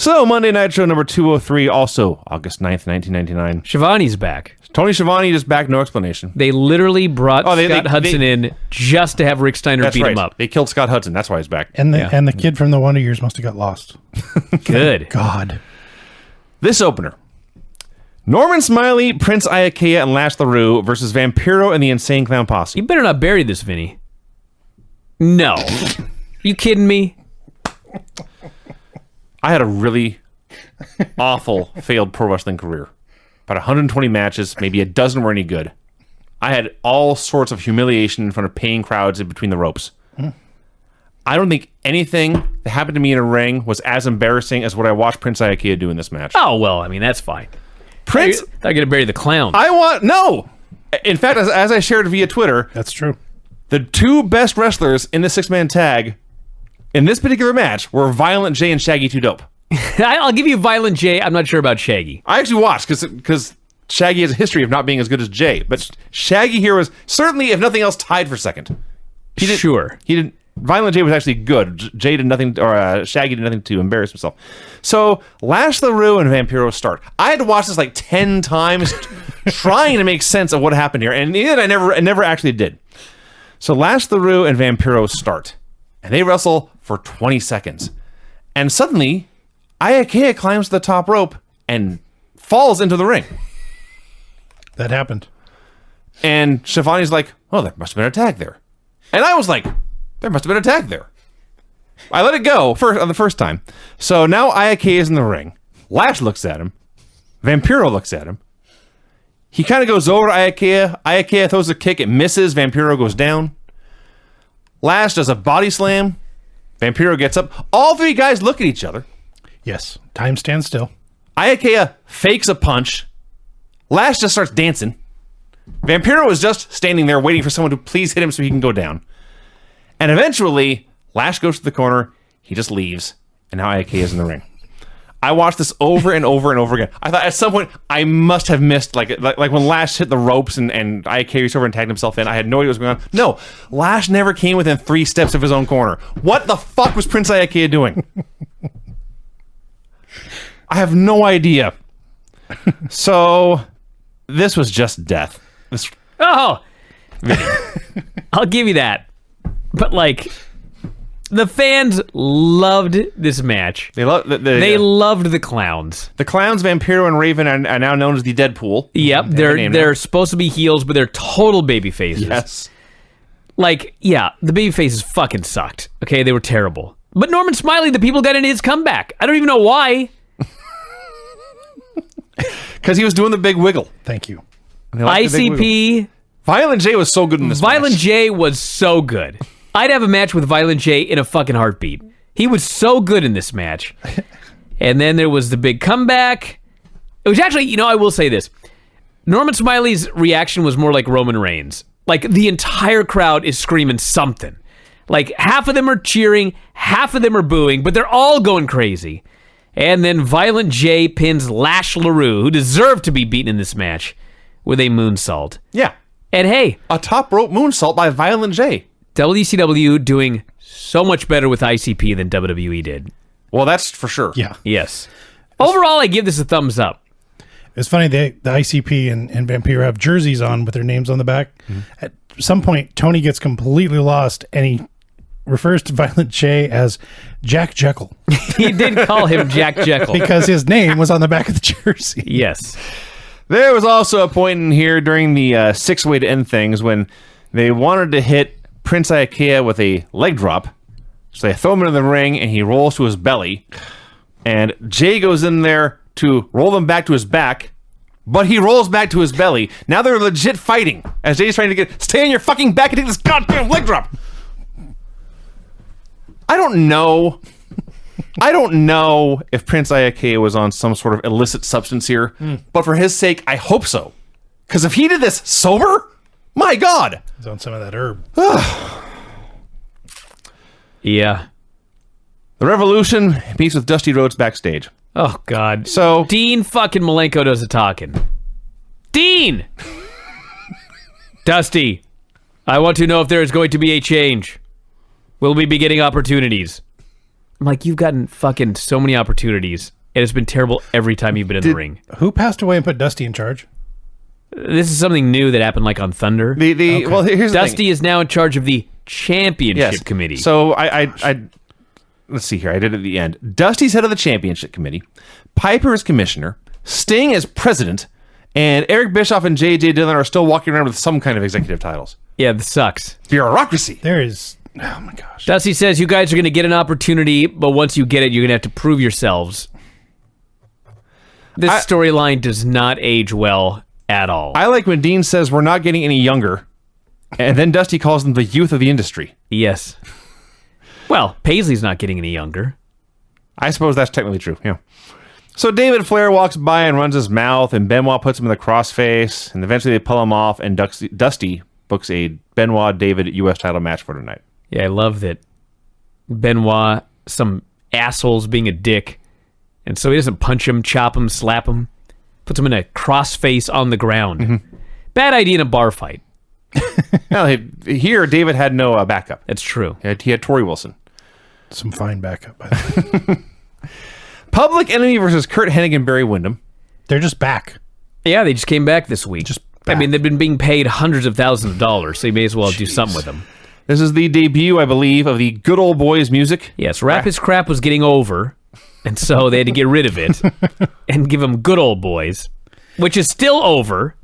So, Monday Nitro number 203, also August 9th, 1999. Shivani's back. Tony Schiavone is back, no explanation. They literally brought Scott Hudson in just to have Rick Steiner beat him up. They killed Scott Hudson. That's why he's back. And the kid from the Wonder Years must have got lost. Good. God. This opener. Norman Smiley, Prince Iaukea, and Lash LaRue versus Vampiro and the Insane Clown Posse. You better not bury this, Vinny. No. You kidding me? I had a really awful, failed pro wrestling career. About 120 matches, maybe a dozen were any good. I had all sorts of humiliation in front of paying crowds in between the ropes. I don't think anything that happened to me in a ring was as embarrassing as what I watched Prince Iaukea do in this match. Oh, well, I mean, that's fine. Prince... They're going to bury the clown. No! In fact, as I shared via Twitter... That's true. The two best wrestlers in the six-man tag in this particular match were Violent J and Shaggy 2 Dope. I'll give you Violent J. I'm not sure about Shaggy. I actually watched because Shaggy has a history of not being as good as Jay, but Shaggy here was certainly, if nothing else, tied for second. He didn't. Violent J was actually good. Jay did nothing, or Shaggy did nothing to embarrass himself. So Lash LaRue and Vampiro start. I had to watch this like 10 times, trying to make sense of what happened here, and in the end, I never actually did. So Lash LaRue and Vampiro start, and they wrestle for 20 seconds, and suddenly Iaukea climbs the top rope and falls into the ring. That happened. And Shivani's like, oh, there must have been a tag there. And I was like, there must have been a tag there. I let it go on the first time. So now Iaukea is in the ring. Lash looks at him. Vampiro looks at him. He kind of goes over to Iaukea. Iaukea throws a kick. It misses. Vampiro goes down. Lash does a body slam. Vampiro gets up. All three guys look at each other. Yes. Time stands still. Iaukea fakes a punch. Lash just starts dancing. Vampiro is just standing there waiting for someone to please hit him so he can go down. And eventually, Lash goes to the corner. He just leaves. And now Iaukea is in the ring. I watched this over and over and over again. I thought at some point I must have missed, like when Lash hit the ropes and Iaukea reached over and tagged himself in. I had no idea what was going on. No, Lash never came within 3 steps of his own corner. What the fuck was Prince Iaukea doing? I have no idea. So, this was just death. I'll give you that. But, like, the fans loved this match. They loved the clowns. The clowns, Vampiro and Raven, are now known as the Deadpool. Yep, they're supposed to be heels, but they're total baby faces. Yes. Like, yeah, the baby faces fucking sucked. Okay, they were terrible. But Norman Smiley, the people got into his comeback. I don't even know why. Because he was doing the big wiggle. Thank you. ICP. Violent J was so good in this match. Violent J was so good. I'd have a match with Violent J in a fucking heartbeat. He was so good in this match. And then there was the big comeback. It was actually, I will say this. Norman Smiley's reaction was more like Roman Reigns. Like, the entire crowd is screaming something. Like, half of them are cheering, half of them are booing, but they're all going crazy. And then Violent J pins Lash LaRue, who deserved to be beaten in this match, with a moonsault. Yeah. And hey, a top rope moonsault by Violent J. WCW doing so much better with ICP than WWE did. Well, that's for sure. Yeah. Yes. Overall, I give this a thumbs up. It's funny, the ICP and Vampiro have jerseys on with their names on the back. Mm-hmm. At some point, Tony gets completely lost, and he refers to Violent J as Jack Jekyll. He did call him Jack Jekyll. Because his name was on the back of the jersey. Yes. There was also a point in here during the six-way to end things when they wanted to hit Prince Iaukea with a leg drop. So they throw him into the ring, and he rolls to his belly. And Jay goes in there to roll him back to his back, but he rolls back to his belly. Now they're legit fighting, as Jay's trying to stay on your fucking back and take this goddamn leg drop. I don't know if Prince Iaukea was on some sort of illicit substance here, but for his sake, I hope so. Because if he did this sober, my God. He's on some of that herb. Yeah. The Revolution meets with Dusty Rhodes backstage. Oh, God. So Dean fucking Malenko does the talking. Dean! Dusty, I want to know if there is going to be a change. Will we be getting opportunities? I'm like, you've gotten fucking so many opportunities, and it's been terrible every time you've been in the ring. Who passed away and put Dusty in charge? This is something new that happened like on Thunder. Well, here's the Dusty thing. is now in charge of the championship committee. So I let's see here. I did it at the end. Dusty's head of the championship committee. Piper is commissioner. Sting is president. And Eric Bischoff and J.J. Dillon are still walking around with some kind of executive titles. Yeah, this sucks. Bureaucracy. There is... Oh, my gosh. Dusty says you guys are going to get an opportunity, but once you get it, you're going to have to prove yourselves. This storyline does not age well at all. I like when Dean says we're not getting any younger, and then Dusty calls them the youth of the industry. Yes. Well, Paisley's not getting any younger. I suppose that's technically true, yeah. So David Flair walks by and runs his mouth, and Benoit puts him in the crossface, and eventually they pull him off, and Dusty books a Benoit-David U.S. title match for tonight. Yeah, I love that Benoit, some asshole's being a dick, and so he doesn't punch him, chop him, slap him, puts him in a crossface on the ground. Mm-hmm. Bad idea in a bar fight. Well, here, David had no backup. That's true. He had Torrie Wilson. Some fine backup, by the way. Public Enemy versus Kurt Hennig and Barry Windham. They're just back. Yeah, they just came back this week. I mean, they've been being paid hundreds of thousands of dollars, so you may as well do something with them. This is the debut, I believe, of the Good Old Boys music. Yes, Rap Is Crap was getting over, and so they had to get rid of it and give them Good Old Boys, which is still over.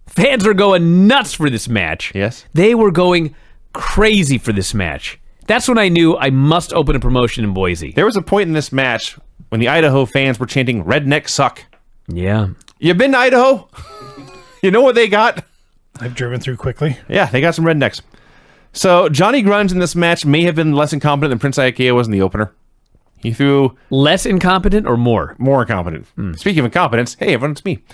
Fans are going nuts for this match. Yes. They were going crazy for this match. That's when I knew I must open a promotion in Boise. There was a point in this match when the Idaho fans were chanting, "Redneck suck." Yeah. You been to Idaho? You know what they got? I've driven through quickly. Yeah, they got some rednecks. So Johnny Grunge in this match may have been less incompetent than Prince Iaukea was in the opener. He threw... Less incompetent or more? More incompetent. Speaking of incompetence, hey, everyone, it's me.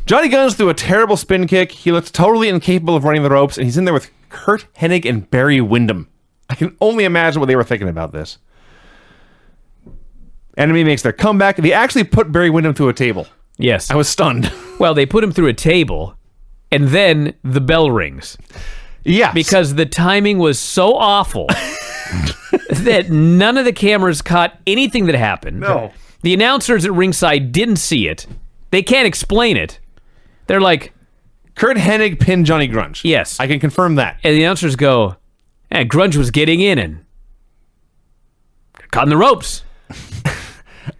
Johnny Grunge threw a terrible spin kick. He looked totally incapable of running the ropes, and he's in there with Kurt Hennig and Barry Windham. I can only imagine what they were thinking about this. Enemy makes their comeback. They actually put Barry Windham through a table. Yes. I was stunned. Well, they put him through a table, and then the bell rings. Yeah. Because the timing was so awful that none of the cameras caught anything that happened. No. The announcers at ringside didn't see it. They can't explain it. They're like... Kurt Hennig pinned Johnny Grunge. Yes. I can confirm that. And the announcers go, Grunge was getting in and caught in the ropes.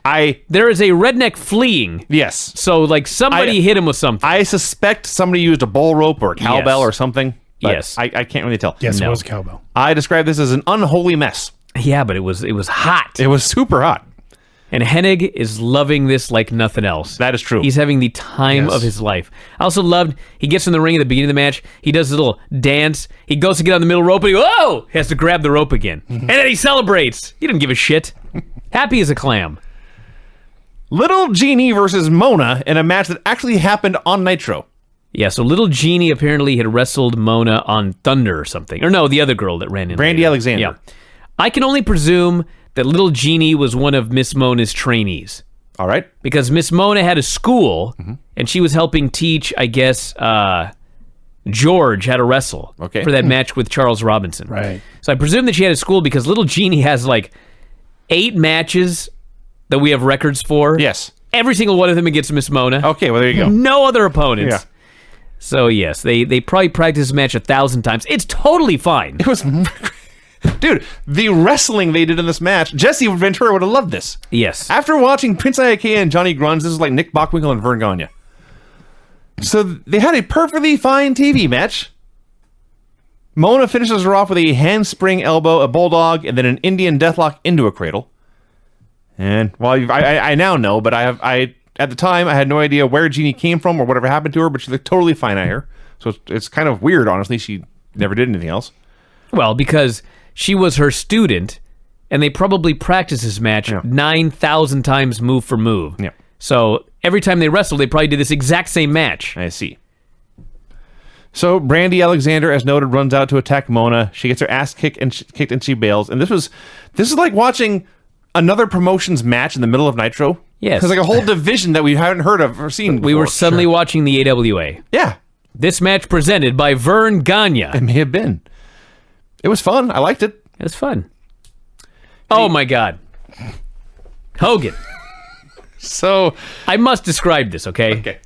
There is a redneck fleeing. Yes. So, like, somebody hit him with something. I suspect somebody used a bull rope or a cowbell or something. But Yes. I can't really tell. Yes, No. it was cowbell. I describe this as an unholy mess. Yeah, but it was hot. It was super hot. And Hennig is loving this like nothing else. That is true. He's having the time of his life. I also loved, he gets in the ring at the beginning of the match. He does his little dance. He goes to get on the middle rope and he has to grab the rope again. And then he celebrates. He didn't give a shit. Happy as a clam. Little Genie versus Mona in a match that actually happened on Nitro. Yeah, so Little Genie apparently had wrestled Mona on Thunder or something. Or no, the other girl that ran in. Brandy later. Alexander. Yeah. I can only presume that Little Genie was one of Miss Mona's trainees. All right. Because Miss Mona had a school, and she was helping teach, I guess, George how to wrestle for that match with Charles Robinson. Right. So I presume that she had a school because Little Genie has like 8 matches that we have records for. Yes. Every single one of them against Miss Mona. Okay, well, there you go. No other opponents. Yeah. So yes, they probably practiced this match 1,000 times. It's totally fine. It was... Dude, the wrestling they did in this match, Jesse Ventura would have loved this. Yes. After watching Prince Iaukea and Johnny Grunge, this is like Nick Bockwinkel and Vern Gagne. So they had a perfectly fine TV match. Mona finishes her off with a handspring elbow, a bulldog, and then an Indian deathlock into a cradle. And well, I now know, but I at the time I had no idea where Jeannie came from or whatever happened to her, but she looked totally fine out here. So it's kind of weird, honestly. She never did anything else. Well, because she was her student, and they probably practiced this match 9,000 times move for move. Yeah. So every time they wrestled, they probably did this exact same match. I see. So Brandy Alexander, as noted, runs out to attack Mona. She gets her ass kicked and she bails. And this is like watching another promotion's match in the middle of Nitro. Yes. It's like a whole division that we haven't heard of or seen before. We were suddenly watching the AWA. Yeah. This match presented by Vern Gagne. It may have been. It was fun. I liked it. It was fun. Oh my God. Hogan. So I must describe this, okay? okay.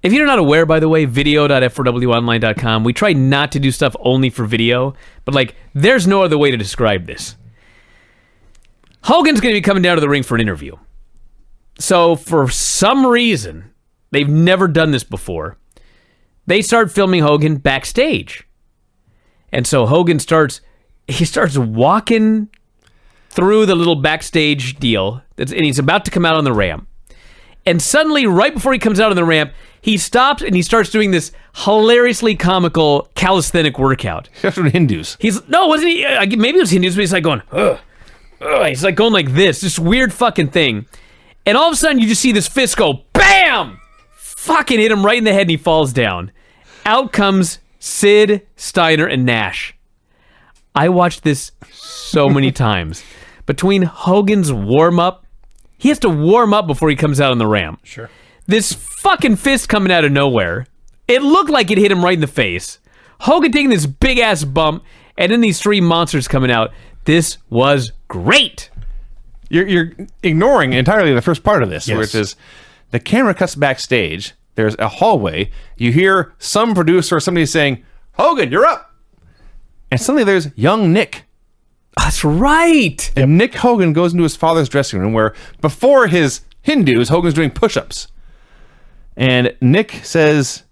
If you're not aware, by the way, video.f4wonline.com, we try not to do stuff only for video, but like, there's no other way to describe this. Hogan's going to be coming down to the ring for an interview. So for some reason, they've never done this before. They start filming Hogan backstage. And so Hogan starts walking through the little backstage deal, and he's about to come out on the ramp. And suddenly, right before he comes out on the ramp, he stops and he starts doing this hilariously comical calisthenic workout. That's from Hindus. Wasn't he? Maybe it was Hindus, but he's like going, ugh. He's like going like this weird fucking thing. And all of a sudden, you just see this fist go, BAM! Fucking hit him right in the head and he falls down. Out comes Sid, Steiner, and Nash. I watched this so many times. Between Hogan's warm-up, he has to warm up before he comes out on the ramp. Sure. This fucking fist coming out of nowhere. It looked like it hit him right in the face. Hogan taking this big-ass bump, and then these three monsters coming out. This was great. You're ignoring entirely the first part of this, Yes. which is the camera cuts backstage. There's a hallway. You hear some producer or somebody saying, Hogan, you're up. And suddenly there's young Nick. That's right. And Nick Hogan goes into his father's dressing room where before his Hindus, Hogan's doing push-ups. And Nick says,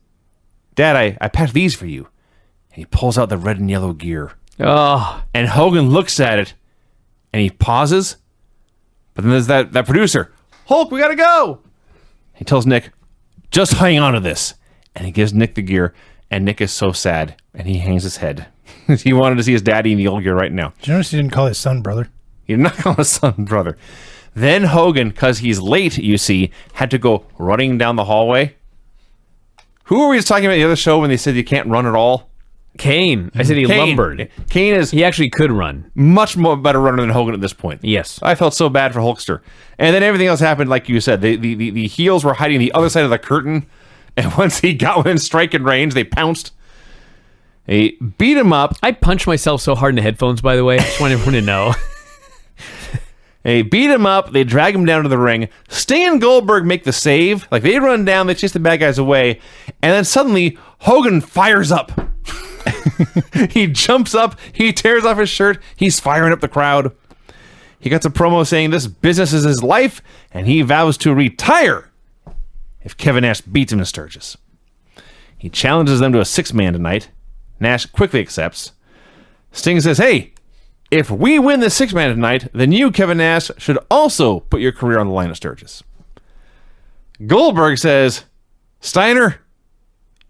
Dad, I packed these for you. And he pulls out the red and yellow gear. Oh, And Hogan looks at it and he pauses. But then there's that producer. Hulk, we gotta go. He tells Nick, just hang on to this. And he gives Nick the gear. And Nick is so sad. And he hangs his head. He wanted to see his daddy in the old gear right now. Did you notice he didn't call his son brother? He did not call his son brother. Then Hogan, because he's late, you see, had to go running down the hallway. Who were we just talking about the other show when they said you can't run at all? Kane. I said he lumbered. Kane is He actually could run. much more better runner than Hogan at this point. Yes. I felt so bad for Hulkster. And then everything else happened, like you said. The heels were hiding the other side of the curtain. And once he got within striking range, they pounced. They beat him up. I punched myself so hard in the headphones, by the way. I just want everyone to know. They beat him up. They drag him down to the ring. Sting and Goldberg make the save. Like, they run down. They chase the bad guys away. And then suddenly, Hogan fires up. He jumps up. He tears off his shirt. He's firing up the crowd. He gets a promo saying this business is his life, and he vows to retire if Kevin Nash beats him in Sturgis. He challenges them to a six-man tonight. Nash quickly accepts. Sting says, hey, if we win the six-man tonight, then you, Kevin Nash, should also put your career on the line at Sturgis. Goldberg says, Steiner,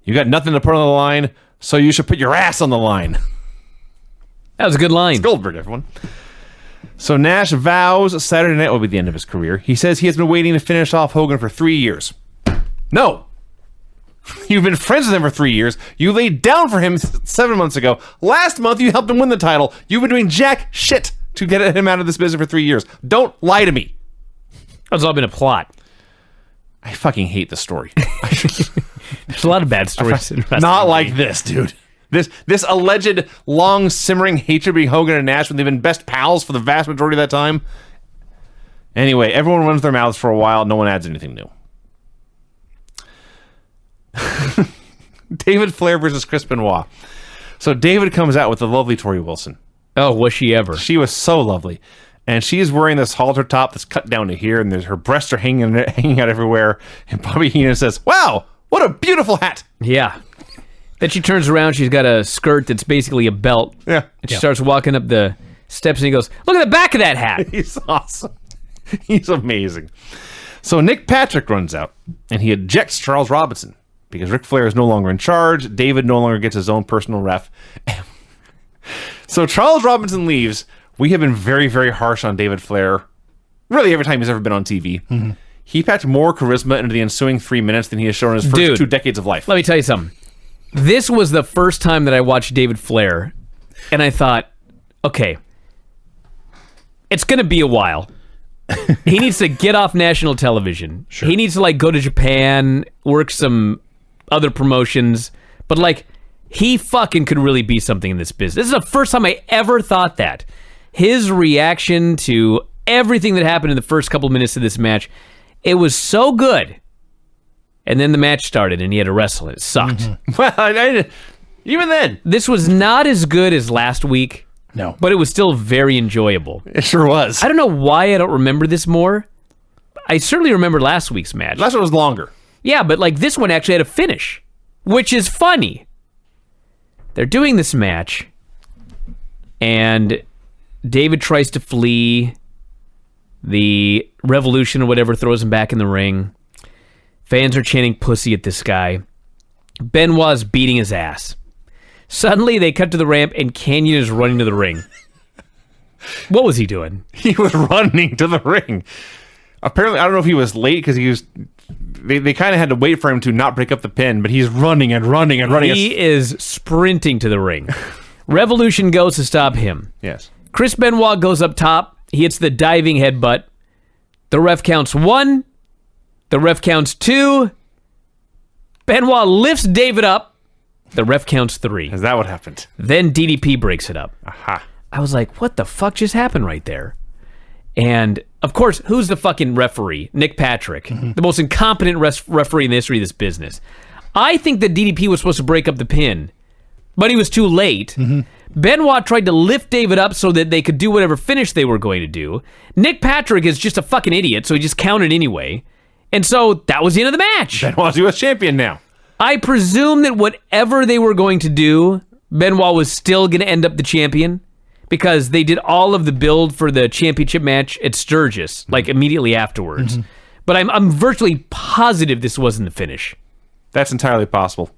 you got nothing to put on the line, so you should put your ass on the line. That was a good line. Goldberg, everyone. So Nash vows Saturday night will be the end of his career. He says he has been waiting to finish off Hogan for 3 years. No. You've been friends with him for 3 years. You laid down for him 7 months ago. Last month, you helped him win the title. You've been doing jack shit to get him out of this business for 3 years. Don't lie to me. That's all been a plot. I fucking hate this story. There's a lot of bad stories. in wrestling. Not like this, dude. This alleged long simmering hatred between Hogan and Nash when they've been best pals for the vast majority of that time. Anyway, everyone runs their mouths for a while. No one adds anything new. David Flair versus Chris Benoit. So David comes out with the lovely Tori Wilson. Oh, was she ever? She was so lovely. And she's wearing this halter top that's cut down to here, and her breasts are hanging out everywhere. And Bobby Heenan says, wow, what a beautiful hat. Yeah. Then she turns around. She's got a skirt that's basically a belt. Yeah. And she starts walking up the steps, and he goes, look at the back of that hat. He's awesome. He's amazing. So Nick Patrick runs out, and he ejects Charles Robinson because Ric Flair is no longer in charge. David no longer gets his own personal ref. So Charles Robinson leaves. We have been very, very harsh on David Flair really every time he's ever been on TV. Mm-hmm. He packed more charisma into the ensuing 3 minutes than he has shown in his first 2 decades of life. Let me tell you something. This was the first time that I watched David Flair, and I thought, okay, it's going to be a while. He needs to get off national television. Sure. He needs to go to Japan, work some other promotions, but he fucking could really be something in this business. This is the first time I ever thought that. his reaction to everything that happened in the first couple of minutes of this match, it was so good. And then the match started, and he had to wrestle. It sucked. Mm-hmm. Well, even then, this was not as good as last week. No. But it was still very enjoyable. It sure was. I don't know why I don't remember this more. I certainly remember last week's match. Last one was longer. Yeah, but like this one actually had a finish, which is funny. They're doing this match, and David tries to flee. The Revolution or whatever throws him back in the ring. Fans are chanting pussy at this guy. Benoit's beating his ass. Suddenly, they cut to the ramp, and Canyon is running to the ring. What was he doing? He was running to the ring. Apparently, I don't know if he was late because he was... They kind of had to wait for him to not break up the pin, but he's running and running and running. He is sprinting to the ring. Revolution goes to stop him. Yes. Chris Benoit goes up top. He hits the diving headbutt. The ref counts 1. The ref counts 2. Benoit lifts David up. The ref counts 3. Is that what happened? Then DDP breaks it up. Aha. I was like, what the fuck just happened right there? And, of course, who's the fucking referee? Nick Patrick. Mm-hmm. The most incompetent referee in the history of this business. I think that DDP was supposed to break up the pin, but he was too late. Mm-hmm. Benoit tried to lift David up so that they could do whatever finish they were going to do. Nick Patrick is just a fucking idiot, so he just counted anyway. And so that was the end of the match. Benoit's U.S. champion now. I presume that whatever they were going to do, Benoit was still going to end up the champion because they did all of the build for the championship match at Sturgis, like immediately afterwards. Mm-hmm. But I'm virtually positive this wasn't the finish. That's entirely possible.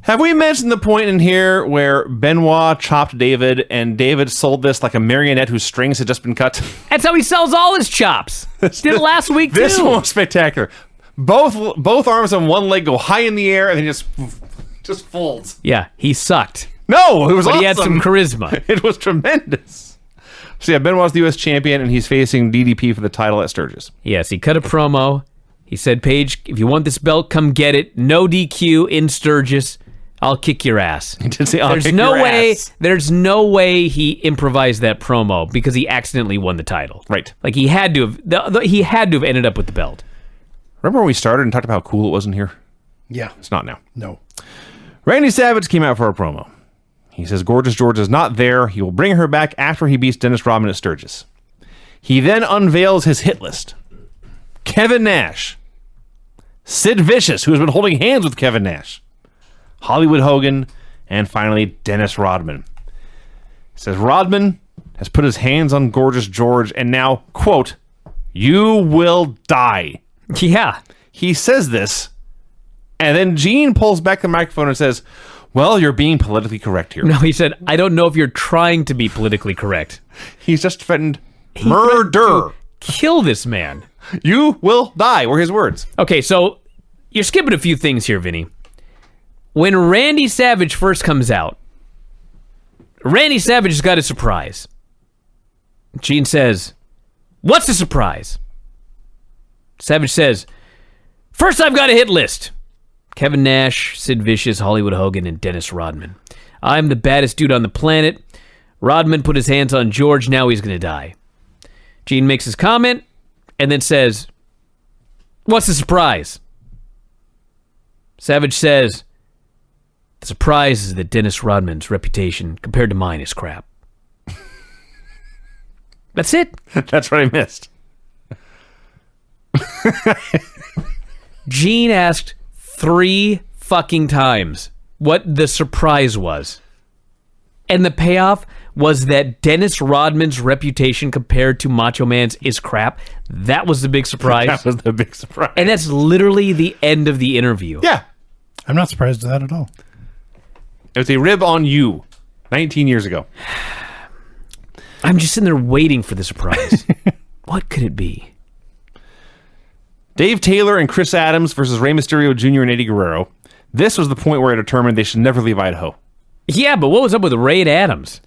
Have we mentioned the point in here where Benoit chopped David and David sold this like a marionette whose strings had just been cut? That's how he sells all his chops. Did it last week, too. This one was spectacular. Both arms on one leg go high in the air and then just folds. Yeah, he sucked. No, it was but awesome. He had some charisma. It was tremendous. So yeah, Benoit's the U.S. champion and he's facing DDP for the title at Sturgis. Yes, he cut a promo. He said, Paige, if you want this belt, come get it. No DQ in Sturgis. I'll kick your ass. He did say, There's no way he improvised that promo because he accidentally won the title. Right. Like he had to have ended up with the belt. Remember when we started and talked about how cool it was in here? Yeah. It's not now. No. Randy Savage came out for a promo. He says Gorgeous George is not there. He will bring her back after he beats Dennis Rodman at Sturgis. He then unveils his hit list. Kevin Nash. Sid Vicious, who has been holding hands with Kevin Nash. Hollywood Hogan, and finally Dennis Rodman. He says Rodman has put his hands on Gorgeous George and now, quote, you will die. Yeah. He says this, and then Gene pulls back the microphone and says, well, you're being politically correct here. No, he said, I don't know if you're trying to be politically correct. He's just threatened murder. Kill this man. You will die, were his words. Okay, so you're skipping a few things here, Vinny. When Randy Savage first comes out, Randy Savage has got a surprise. Gene says, what's the surprise? Savage says, first I've got a hit list. Kevin Nash, Sid Vicious, Hollywood Hogan, and Dennis Rodman. I'm the baddest dude on the planet. Rodman put his hands on George, now he's going to die. Gene makes his comment and then says, what's the surprise? Savage says, the surprise is that Dennis Rodman's reputation compared to mine is crap. That's it. That's what I missed. Gene asked 3 fucking times what the surprise was. And the payoff was that Dennis Rodman's reputation compared to Macho Man's is crap. That was the big surprise. That was the big surprise. And that's literally the end of the interview. Yeah. I'm not surprised at that at all. It was a rib on you 19 years ago. I'm just sitting there waiting for the surprise. What could it be? Dave Taylor and Chris Adams versus Rey Mysterio Jr. and Eddie Guerrero. This was the point where I determined they should never leave Idaho. Yeah, but what was up with Ray and Adams?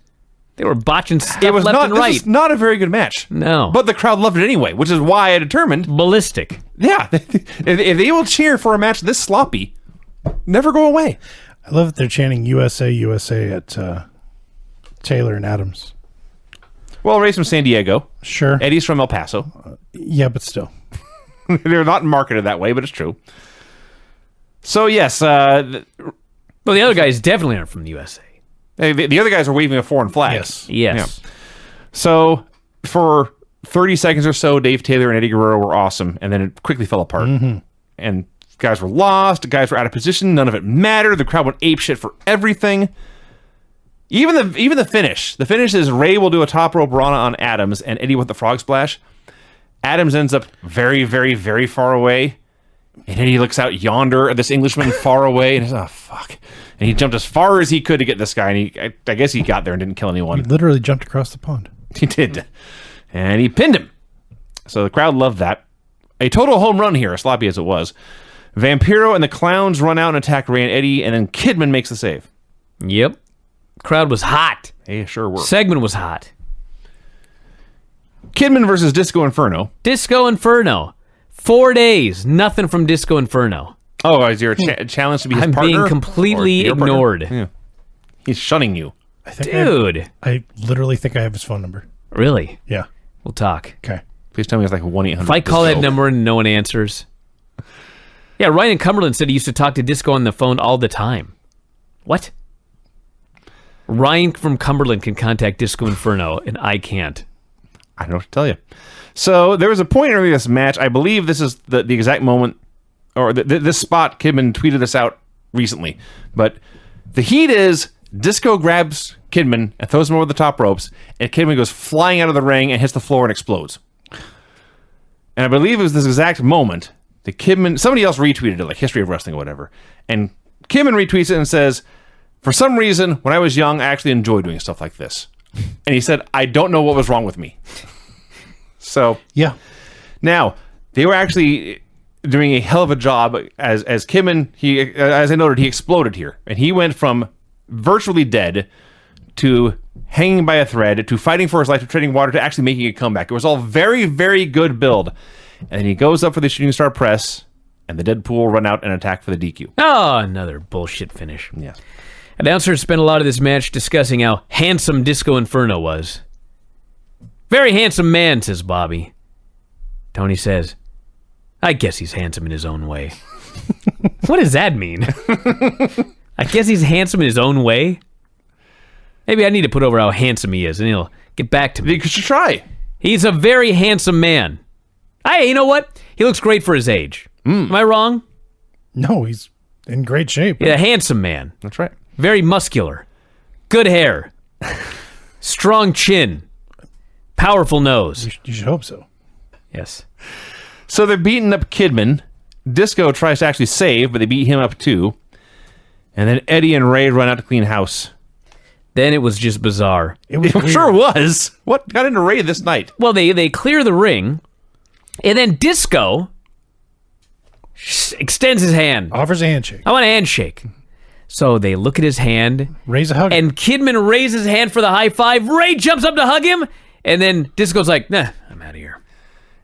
They were botching stuff left and right. This was not a very good match. No. But the crowd loved it anyway, which is why I determined... Ballistic. Yeah. If they will cheer for a match this sloppy, never go away. I love that they're chanting USA, USA at Taylor and Adams. Well, Ray's from San Diego. Sure. Eddie's from El Paso. Yeah, but still. They're not marketed that way, but it's true. So, yes. Well, the other guys definitely aren't from the USA. The other guys are waving a foreign flag. Yes. Yes. Yeah. So, for 30 seconds or so, Dave Taylor and Eddie Guerrero were awesome, and then it quickly fell apart. And guys were lost. Guys were out of position. None of it mattered. The crowd went apeshit for everything. Even the finish. The finish is Ray will do a top rope Rana on Adams, and Eddie with the frog splash. Adams ends up very, very, very far away. And Eddie looks out yonder at this Englishman far away, and he's, oh, fuck. And he jumped as far as he could to get this guy, and I guess he got there and didn't kill anyone. He literally jumped across the pond. He did. And he pinned him. So the crowd loved that. A total home run here, as sloppy as it was. Vampiro and the Clowns run out and attack Ray and Eddie, and then Kidman makes the save. Yep. Crowd was hot. They sure were. Segment was hot. Kidman versus Disco Inferno. Disco Inferno. 4 days. Nothing from Disco Inferno. Oh, is there a challenge to be his I'm partner? being completely Or your partner? ignored. Yeah. He's shunning you. I think Dude. I literally think I have his phone number. Really? Yeah. We'll talk. Okay. Please tell me it's like 1-800. If I call Disco. that number and no one answers. Yeah, Ryan in Cumberland said he used to talk to Disco on the phone all the time. What? Ryan from Cumberland can contact Disco Inferno, and I can't. I don't know what to tell you. So there was a point earlier in this match. I believe this is the exact moment, or this spot. Kidman tweeted this out recently. But the heat is Disco grabs Kidman and throws him over the top ropes, and Kidman goes flying out of the ring and hits the floor and explodes. And I believe it was this exact moment that Kidman, somebody else retweeted it, like History of Wrestling or whatever. And Kidman retweets it and says, for some reason, when I was young, I actually enjoyed doing stuff like this. And he said, I don't know what was wrong with me. So, Yeah. now, they were actually doing a hell of a job as Kidman, as I noted, he exploded here. And he went from virtually dead to hanging by a thread to fighting for his life to treading water to actually making a comeback. It was all very, very good build. And then he goes up for the shooting star press, and the Deadpool run out and attack for the DQ. Oh, another bullshit finish. Yeah. Announcers spent a lot of this match discussing how handsome Disco Inferno was. Very handsome man, says Bobby. Tony says, I guess he's handsome in his own way. What does that mean? I guess he's handsome in his own way? Maybe I need to put over how handsome he is, and he'll get back to me. You should try. He's a very handsome man. Hey, you know what? He looks great for his age. Am I wrong? No, he's in great shape. Yeah, a handsome man. That's right. Very muscular. Good hair. Strong chin. Powerful nose. You should hope so. Yes. So they're beating up Kidman. Disco tries to actually save, but they beat him up too. And then Eddie and Ray run out to clean house. Then it was just bizarre. It was It weird. sure was. What got into Ray this night? Well, they clear the ring, and then Disco extends his hand. Offers a handshake. I want a handshake. So they look at his hand, Raise a hug. and Kidman raises his hand for the high five. Ray jumps up to hug him, and then Disco's like, nah, I'm out of here.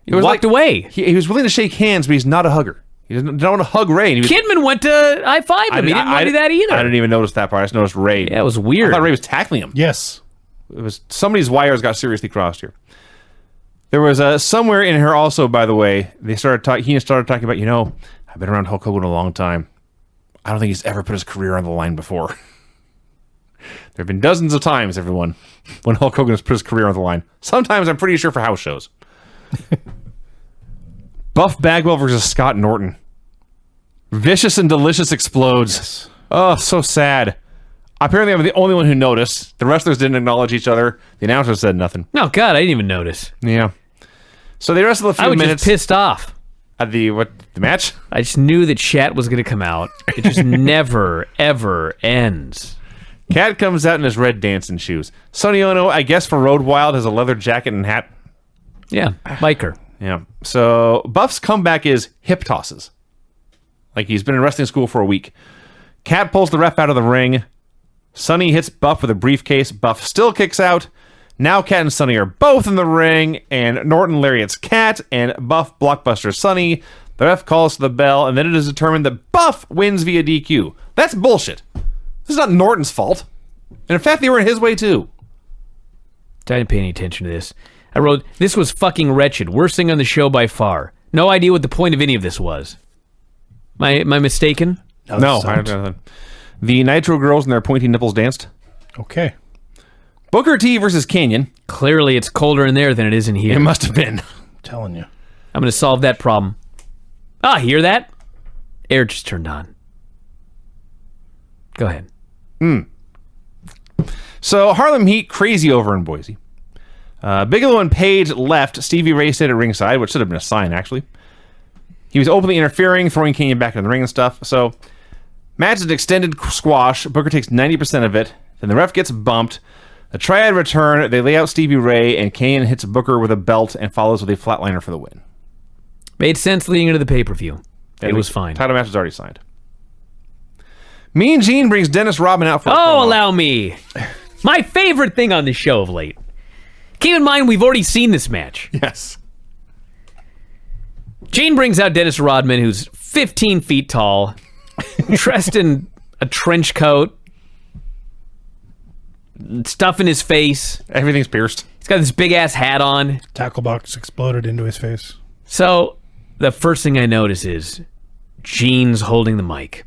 He was walked like- away. He was willing to shake hands, but he's not a hugger. He doesn't want to hug Ray. And he was, Kidman went to high five him. He didn't want to do that either. I didn't even notice that part. I just noticed Ray. Yeah, it was I weird. thought Ray was tackling him. yes. It was somebody's wires got seriously crossed here. There was somewhere in here also, by the way, they started talking. He started talking about, I've been around Hulk Hogan a long time. I don't think he's ever put his career on the line before. There have been dozens of times, everyone, when Hulk Hogan has put his career on the line. Sometimes I'm pretty sure for house shows. Buff Bagwell versus Scott Norton. Vicious and Delicious explodes. Yes. Oh, so sad. Apparently, I'm the only one who noticed. The wrestlers didn't acknowledge each other. The announcer said nothing. Oh, God, I didn't even notice. Yeah. So they wrestled a few I was minutes just pissed off. at the match. I just knew that Shat was going to come out. It just never, ever ends. Cat comes out in his red dancing shoes. Sonny Ono, I guess for Road Wild, has a leather jacket and hat. Yeah, biker. Yeah. So Buff's comeback is hip tosses. Like he's been in wrestling school for a week. Cat pulls the ref out of the ring. Sonny hits Buff with a briefcase. Buff still kicks out. Now Cat and Sonny are both in the ring, and Norton lariats Cat, and Buff blockbusters Sonny. The ref calls for the bell, and then it is determined that Buff wins via DQ. That's bullshit. This is not Norton's fault. And in fact, they were in his way too. I didn't pay any attention to this. I wrote, this was fucking wretched. Worst thing on the show by far. No idea what the point of any of this was. Am I mistaken? No. The Nitro girls and their pointy nipples danced. Okay. Booker T versus Canyon. Clearly, it's colder in there than it is in here. It must have been. I'm telling you. I'm going to solve that problem. Hear that? Air just turned on. Go ahead. So Harlem Heat crazy over in Boise. Bigelow and Page left. Stevie Ray stayed at ringside, which should have been a sign, actually. He was openly interfering, throwing Canyon back in the ring and stuff. So, match is an extended squash. Booker takes 90% of it. Then the ref gets bumped. The Triad return. They lay out Stevie Ray, and Canyon hits Booker with a belt and follows with a flatliner for the win. Made sense leading into the pay-per-view. It was fine. Title match was already signed. Mean Gene brings Dennis Rodman out for a promo. Allow me. My favorite thing on this show of late. Keep in mind, we've already seen this match. Yes. Gene brings out Dennis Rodman, who's 15 feet tall, dressed in a trench coat, stuff in his face. Everything's pierced. He's got this big-ass hat on. Tackle box exploded into his face. So, the first thing I notice is Gene's holding the mic.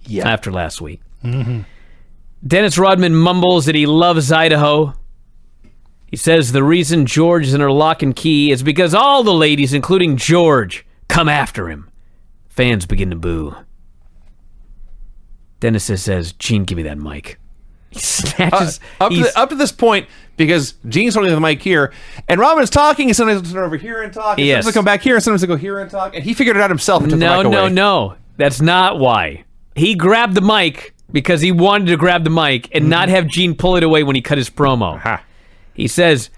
Yeah. After last week. Mm-hmm. Dennis Rodman mumbles that he loves Idaho. He says the reason George is in her lock and key is because all the ladies, including George, come after him. Fans begin to boo. Dennis says, Gene, give me that mic. He snatches... Up to this point, because Gene's holding the mic here, and Rodman's talking, and sometimes he'll turn over here and talk, and sometimes he'll come back here, and sometimes he'll go here and talk, and he figured it out himself and took the mic away. No. That's not why. He grabbed the mic because he wanted to grab the mic and not have Gene pull it away when he cut his promo. Aha. He says,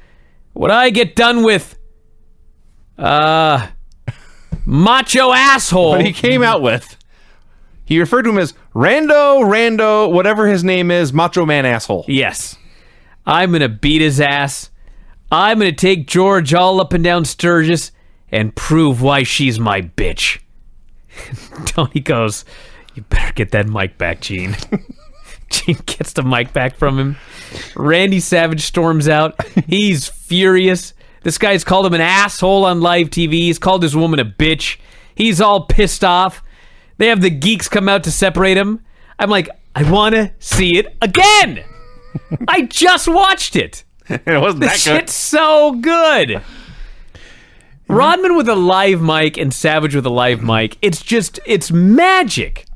"What I get done with, macho asshole." What he came out with, he referred to him as Rando, whatever his name is, Macho Man asshole. Yes. I'm going to beat his ass. I'm going to take George all up and down Sturgis and prove why she's my bitch. Tony goes, you better get that mic back, Gene. Gene gets the mic back from him. Randy Savage storms out. He's furious. This guy's called him an asshole on live TV. He's called his woman a bitch. He's all pissed off. They have the geeks come out to separate him. I'm like, I want to see it again. I just watched it. It wasn't that good. Shit's so good. Rodman with a live mic and Savage with a live mic. It's magic.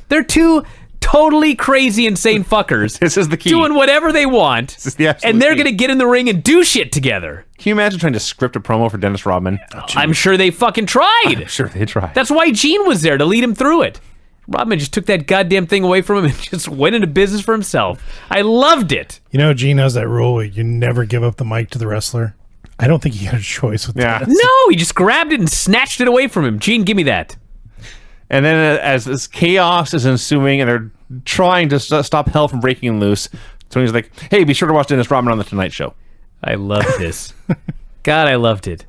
They're two totally crazy, insane fuckers. This is the key. Doing whatever they want. This is the absolute and they're key. going to get in the ring and do shit together. Can you imagine trying to script a promo for Dennis Rodman? I'm sure they fucking tried. I'm sure they tried. That's why Gene was there, to lead him through it. Rodman just took that goddamn thing away from him and just went into business for himself. I loved it. You know, Gene has that rule where you never give up the mic to the wrestler. I don't think he had a choice with that. No, he just grabbed it and snatched it away from him. Gene, give me that. And then as this chaos is ensuing and they're trying to stop hell from breaking loose, Tony's like, hey, be sure to watch Dennis Rodman on The Tonight Show. I love this. God, I loved it.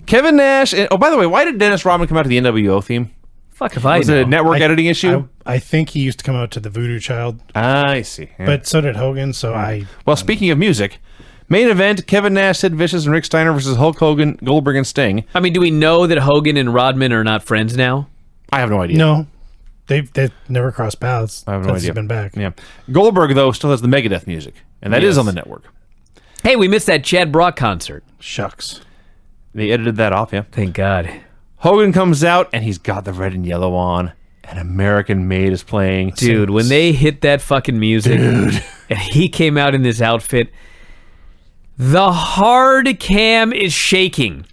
Kevin Nash. Oh, by the way, why did Dennis Rodman come out to the NWO theme? Fuck if I Was know. it a network editing issue? I think he used to come out to the Voodoo Child, I see. Yeah. but so did Hogan, so Well, speaking of music, main event, Kevin Nash, Sid Vicious, and Rick Steiner versus Hulk Hogan, Goldberg, and Sting. I mean, do we know that Hogan and Rodman are not friends now? I have no idea. No, they've never crossed paths I have no since idea. he's been back. Yeah. Goldberg, though, still has the Megadeth music, and that is Yes. on the network. Hey, we missed that Chad Brock concert. Shucks. They edited that off, yeah. Thank God. Hogan comes out, and he's got the red and yellow on. An American Made is playing. Dude, when they hit that fucking music, and he came out in this outfit, the hard cam is shaking.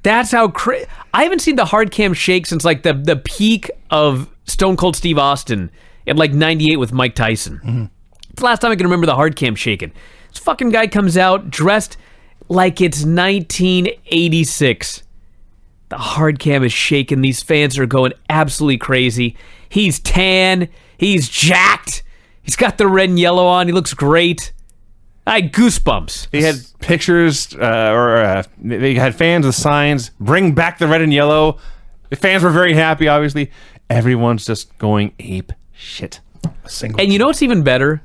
That's how crazy. I haven't seen the hard cam shake since like the peak of Stone Cold Steve Austin in like 98 with Mike Tyson. Mm-hmm. It's the last time I can remember the hard cam shaking. This fucking guy comes out dressed like it's 1986. The hard cam is shaking. These fans are going absolutely crazy. He's tan. He's jacked. He's got the red and yellow on. He looks great. I had goosebumps. They had pictures, they had fans with signs, bring back the red and yellow. The fans were very happy, obviously. Everyone's just going ape shit. A single. And you know what's even better?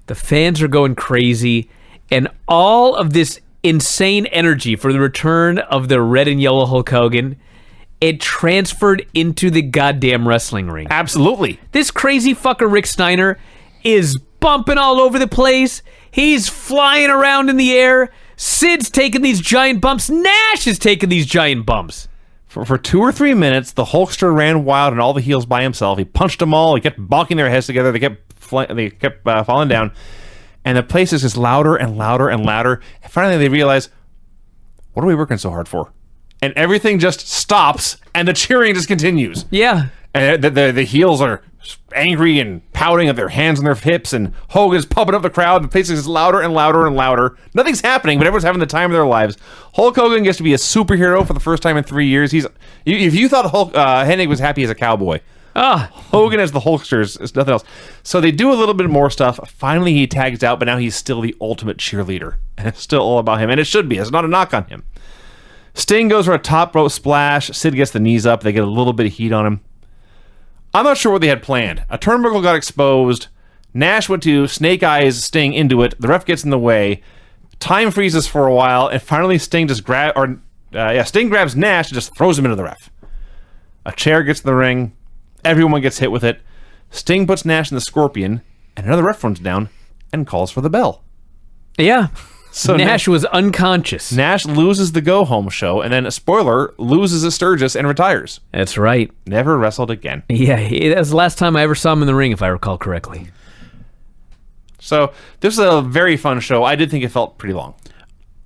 The fans are going crazy, and all of this insane energy for the return of the red and yellow Hulk Hogan, it transferred into the goddamn wrestling ring. Absolutely. This crazy fucker Rick Steiner is bumping all over the place. He's flying around in the air. Sid's taking these giant bumps. Nash is taking these giant bumps. For 2 or 3 minutes, the Hulkster ran wild and all the heels by himself. He punched them all. He kept bonking their heads together. They kept falling down. And the place is just louder and louder and louder. And finally, they realize, what are we working so hard for? And everything just stops, and the cheering just continues. Yeah. And the heels are angry and pouting, at their hands on their hips, and Hogan's pumping up the crowd. The place is louder and louder and louder. Nothing's happening, but everyone's having the time of their lives. Hulk Hogan gets to be a superhero for the first time in 3 years. If you thought Hennig was happy as a cowboy, Hogan as the Hulkster is nothing else. So they do a little bit more stuff. Finally, he tags out, but now he's still the ultimate cheerleader, and it's still all about him, and it should be. It's not a knock on him. Sting goes for a top rope splash. Sid gets the knees up. They get a little bit of heat on him. I'm not sure what they had planned. A turnbuckle got exposed. Nash went to Snake Eyes Sting into it. The ref gets in the way. Time freezes for a while, and finally Sting just Sting grabs Nash and just throws him into the ref. A chair gets in the ring. Everyone gets hit with it. Sting puts Nash in the Scorpion, and another ref runs down and calls for the bell. Yeah. So Nash was unconscious. Nash loses the go-home show, and then, a spoiler, loses a Sturgis and retires. That's right. Never wrestled again. Yeah, that was the last time I ever saw him in the ring, if I recall correctly. So, this was a very fun show. I did think it felt pretty long.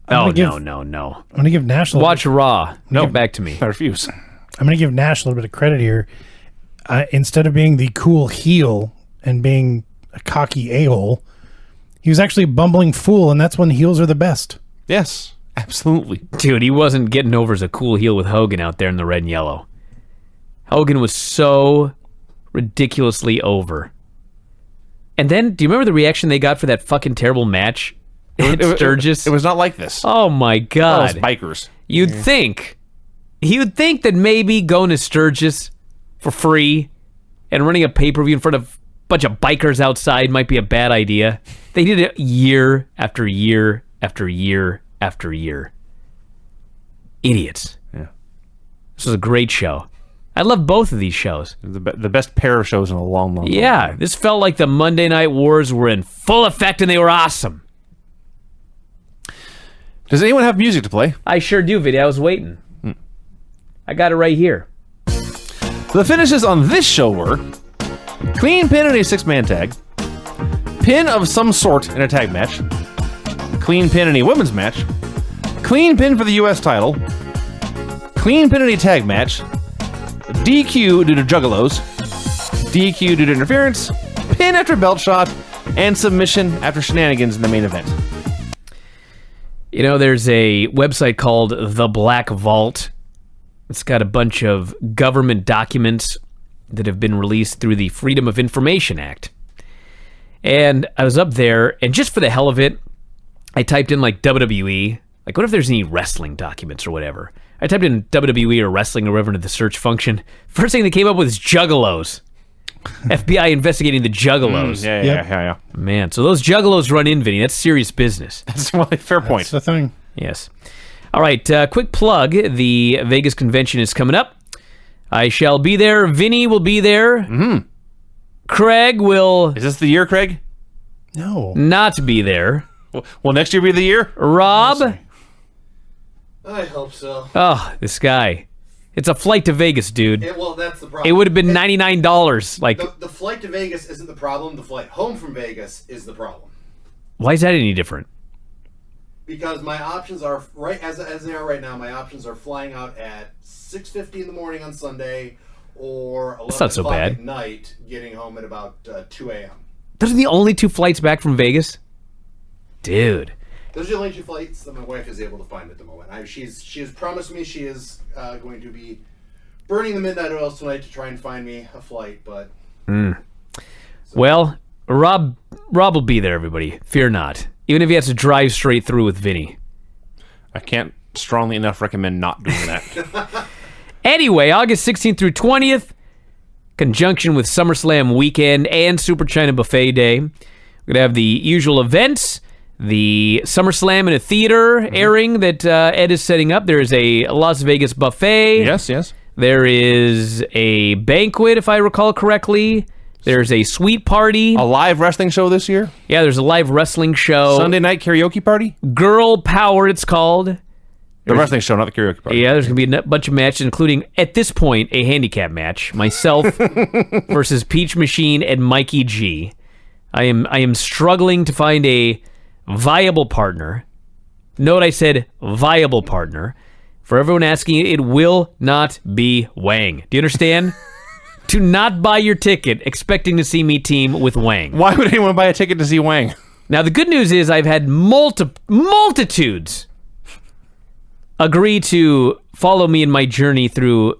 No. I'm going to give Nash a little Watch Raw. Get back to me. I refuse. I'm going to give Nash a little bit of credit here. Instead of being the cool heel and being a cocky a-hole, he was actually a bumbling fool, and that's when heels are the best. Yes, absolutely. Dude, he wasn't getting over as a cool heel with Hogan out there in the red and yellow. Hogan was so ridiculously over. And then, do you remember the reaction they got for that fucking terrible match at Sturgis? It was not like this. Oh my God. Those bikers. He would think that maybe going to Sturgis for free and running a pay-per-view in front of a bunch of bikers outside might be a bad idea. They did it year after year after year after year. Idiots. Yeah. This was a great show. I love both of these shows. The best pair of shows in a long, long, Yeah, long time. this felt like the Monday Night Wars were in full effect and they were awesome. Does anyone have music to play? I sure do, Vinny. I was waiting. I got it right here. The finishes on this show were clean pin in a 6-man tag, pin of some sort in a tag match, clean pin in a women's match, clean pin for the U.S. title, clean pin in a tag match, DQ due to juggalos, DQ due to interference, pin after belt shot, and submission after shenanigans in the main event. You know, there's a website called The Black Vault. It's got a bunch of government documents that have been released through the Freedom of Information Act. And I was up there, and just for the hell of it, I typed in like WWE. Like, what if there's any wrestling documents or whatever? I typed in WWE or wrestling or whatever into the search function. First thing that came up with is juggalos. FBI investigating the juggalos. Yeah. Man, so those juggalos run in, Vinny. That's serious business. That's a fair point. That's the thing. Yes. All right, quick plug. The Vegas convention is coming up. I shall be there. Vinny will be there. Mm-hmm. Craig will Is this the year, Craig? No. not be there. Will next year be the year? Rob? I hope so. Oh, this guy. It's a flight to Vegas, dude. Well, that's the problem. It would have been $99. Like, The flight to Vegas isn't the problem. The flight home from Vegas is the problem. why is that any different? Because my options are right as they are right now. My options are flying out at 6:50 in the morning on Sunday, or 11 not so o'clock bad. at night, getting home at about 2 a.m. Those are the only 2 flights back from Vegas? Dude. Those are the only 2 flights that my wife is able to find at the moment. She has promised me she is going to be burning the midnight oils tonight to try and find me a flight, but Well, Rob will be there, everybody. Fear not. Even if he has to drive straight through with Vinny. I can't strongly enough recommend not doing that. Anyway, August 16th through 20th, conjunction with SummerSlam weekend and Super China Buffet Day, We're going to have the usual events, the SummerSlam in a theater airing that Ed is setting up. There's a Las Vegas buffet. Yes. There is a banquet, if I recall correctly. There's a suite party. A live wrestling show this year? Yeah, there's a live wrestling show. Sunday night karaoke party? Girl Power, it's called. The wrestling show, not the karaoke party. Yeah, there's going to be a bunch of matches, including, at this point, a handicap match. Myself versus Peach Machine and Mikey G. I am struggling to find a viable partner. Note I said viable partner. For everyone asking, it will not be Wang. Do you understand? Do not buy your ticket expecting to see me team with Wang. Why would anyone buy a ticket to see Wang? Now, the good news is I've had multitudes agree to follow me in my journey through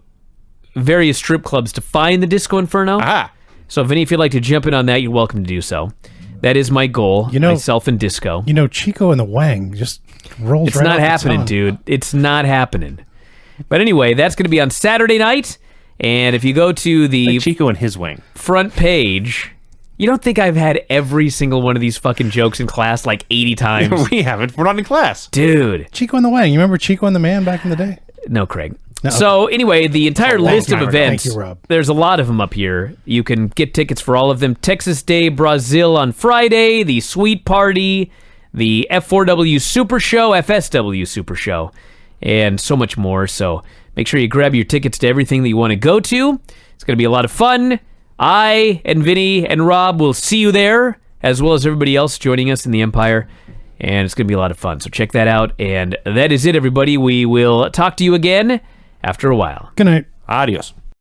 various strip clubs to find the Disco Inferno. Aha. So if any of you would like to jump in on that, you're welcome to do so. That is my goal, myself and Disco. Chico and the Wang just rolls It's right not off the happening, tongue. dude. It's not happening. But anyway, that's going to be on Saturday night. And if you go to the Chico and his Wang. front page, you don't think I've had every single one of these fucking jokes in class like 80 times? We haven't. We're not in class. Dude. Chico and the Wang. You remember Chico and the Man back in the day? No, Craig. No, So anyway, the entire list of time ago. events, Thank you, Rob. there's a lot of them up here. You can get tickets for all of them. Texas Day Brazil on Friday, the Suite Party, the F4W Super Show, FSW Super Show, and so much more. So make sure you grab your tickets to everything that you want to go to. It's going to be a lot of fun. I and Vinny and Rob will see you there, as well as everybody else joining us in the Empire. And it's going to be a lot of fun. So check that out. And that is it, everybody. We will talk to you again after a while. Good night. Adios.